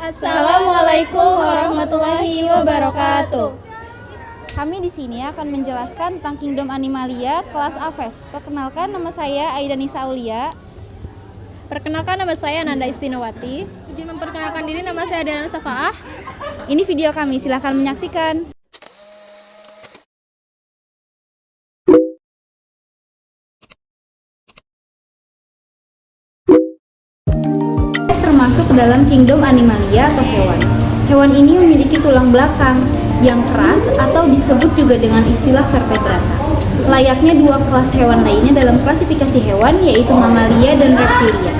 Assalamualaikum warahmatullahi wabarakatuh. Kami di sini akan menjelaskan tentang Kingdom Animalia kelas Aves. Perkenalkan, nama saya Aida Nisa Aulia. Perkenalkan, nama saya Nanda Istinawati. Izin memperkenalkan diri, nama saya Dana Safaah. Ini video kami, silahkan menyaksikan. Termasuk ke dalam Kingdom Animalia atau hewan. Hewan ini memiliki tulang belakang yang keras atau disebut juga dengan istilah vertebrata. Layaknya dua kelas hewan lainnya dalam klasifikasi hewan, yaitu mamalia dan reptilia.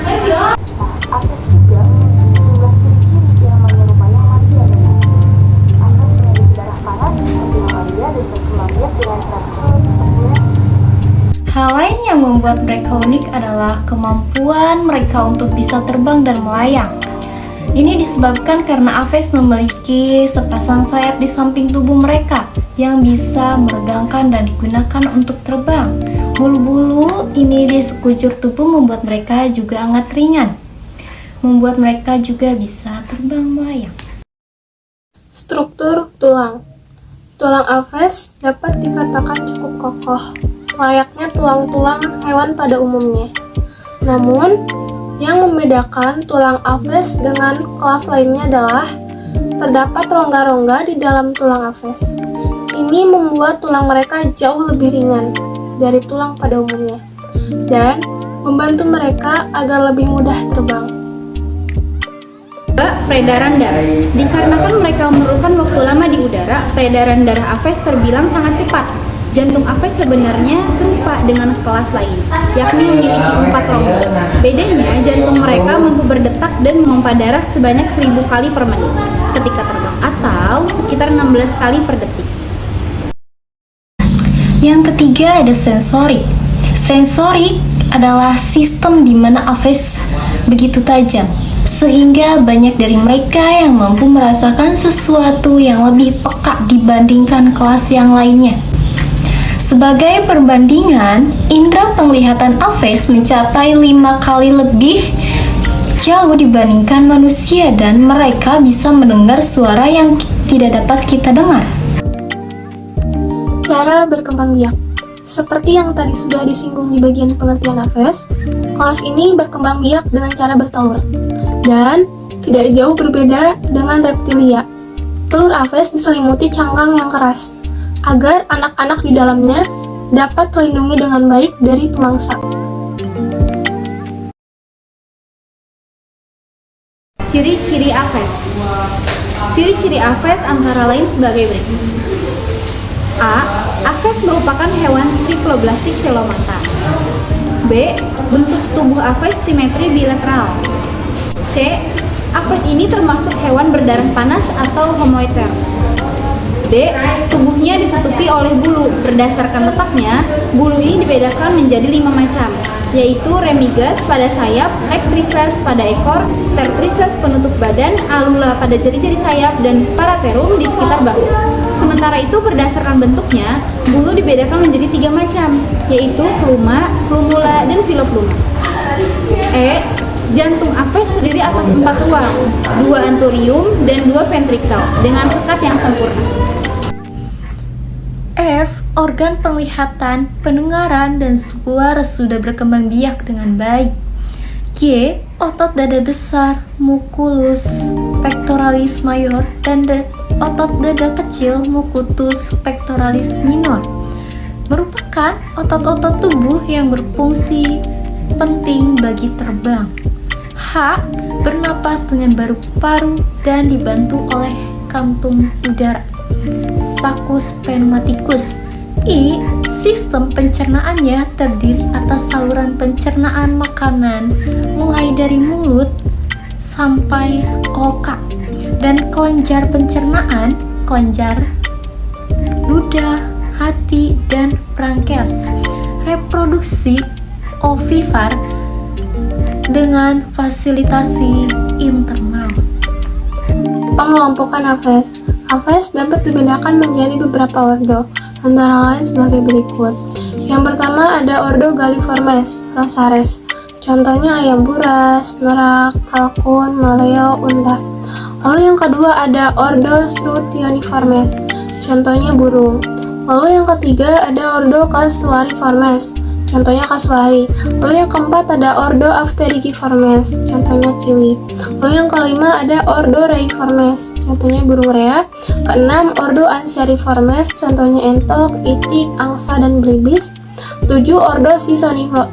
Hal lain yang membuat mereka unik adalah kemampuan mereka untuk bisa terbang dan melayang. Ini disebabkan karena Aves memiliki sepasang sayap di samping tubuh mereka yang bisa meregangkan dan digunakan untuk terbang. Bulu-bulu ini di sekujur tubuh membuat mereka juga sangat ringan, membuat mereka juga bisa terbang melayang. Struktur tulang. Tulang Aves dapat dikatakan cukup kokoh, layaknya tulang-tulang hewan pada umumnya. Namun, yang membedakan tulang Aves dengan kelas lainnya adalah terdapat rongga-rongga di dalam tulang Aves. Ini membuat tulang mereka jauh lebih ringan dari tulang pada umumnya dan membantu mereka agar lebih mudah terbang. Peredaran darah. Dikarenakan mereka memerlukan waktu lama di udara, peredaran darah Aves terbilang sangat cepat. Jantung Aves sebenarnya serupa dengan kelas lain, yakni memiliki 4 rongga. Bedanya, jantung mereka mampu berdetak dan memompa darah sebanyak 1000 kali per menit ketika terbang, atau sekitar 16 kali per detik. Yang ketiga ada sensorik. Sensorik adalah sistem di mana Aves begitu tajam, sehingga banyak dari mereka yang mampu merasakan sesuatu yang lebih peka dibandingkan kelas yang lainnya. Sebagai perbandingan, indera penglihatan Aves mencapai 5 kali lebih jauh dibandingkan manusia dan mereka bisa mendengar suara yang tidak dapat kita dengar. Cara berkembang biak. Seperti yang tadi sudah disinggung di bagian pengertian Aves, kelas ini berkembang biak dengan cara bertelur dan tidak jauh berbeda dengan reptilia. Telur Aves diselimuti cangkang yang keras agar anak-anak di dalamnya dapat terlindungi dengan baik dari pemangsa. Ciri-ciri Aves. Ciri-ciri Aves antara lain sebagai berikut. A. Aves merupakan hewan triploblastik selomata. B. Bentuk tubuh Aves simetri bilateral. C. Aves ini termasuk hewan berdarah panas atau homoeter. D. Tubuhnya ditutupi oleh bulu. Berdasarkan letaknya, bulu ini dibedakan menjadi 5 macam, yaitu remigas pada sayap, rectrices pada ekor, tertrices penutup badan, alula pada jari-jari sayap, dan paraterum di sekitar bahu. Sementara itu, berdasarkan bentuknya, bulu dibedakan menjadi 3 macam, yaitu pluma, plumula, dan filopluma. E. Jantung Aves terdiri atas 4 ruang, 2 anterium dan 2 ventrikel, dengan sekat yang sempurna. F. Organ penglihatan, pendengaran, dan suara sudah berkembang biak dengan baik. G. Otot dada besar, muculus pectoralis mayor, dan otot dada kecil, mucutus pectoralis minor, merupakan otot-otot tubuh yang berfungsi penting bagi terbang. H. Bernapas dengan paru-paru dan dibantu oleh kantung udara, saccus pneumaticus. I. Sistem pencernaannya terdiri atas saluran pencernaan makanan mulai dari mulut sampai kloaka, dan kelenjar pencernaan, kelenjar ludah, hati, dan pankreas. Reproduksi ovipar dengan fasilitasi internal. Pengelompokan Aves. Aves dapat dibedakan menjadi beberapa ordo, antara lain sebagai berikut. Yang pertama ada ordo Galliformes, Rosares. Contohnya ayam buras, merak, kalkun, maleo, unta. Lalu yang kedua ada ordo Struthioniformes, contohnya burung. Lalu yang ketiga ada ordo Casuariiformes, contohnya kasuari. Lalu yang keempat ada ordo Apterigiformes, contohnya kiwi. Lalu yang kelima ada ordo Reiformes, contohnya burung rea. Keenam ordo Anseriformes, contohnya entok, itik, angsa, dan belibis. 7 ordo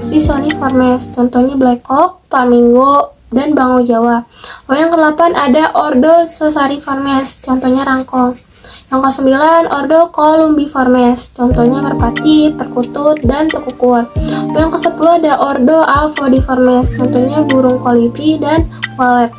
Sisoniformes, contohnya blekok, flamingo, dan bangau Jawa. Lalu yang ke-8 ada ordo Sosariiformes, contohnya rangkong. Yang ke-9 ordo Columbiformes, contohnya merpati, perkutut, dan tekukur. Lalu yang ke-10 ada ordo Aphodiformes, contohnya burung kolibri dan walet.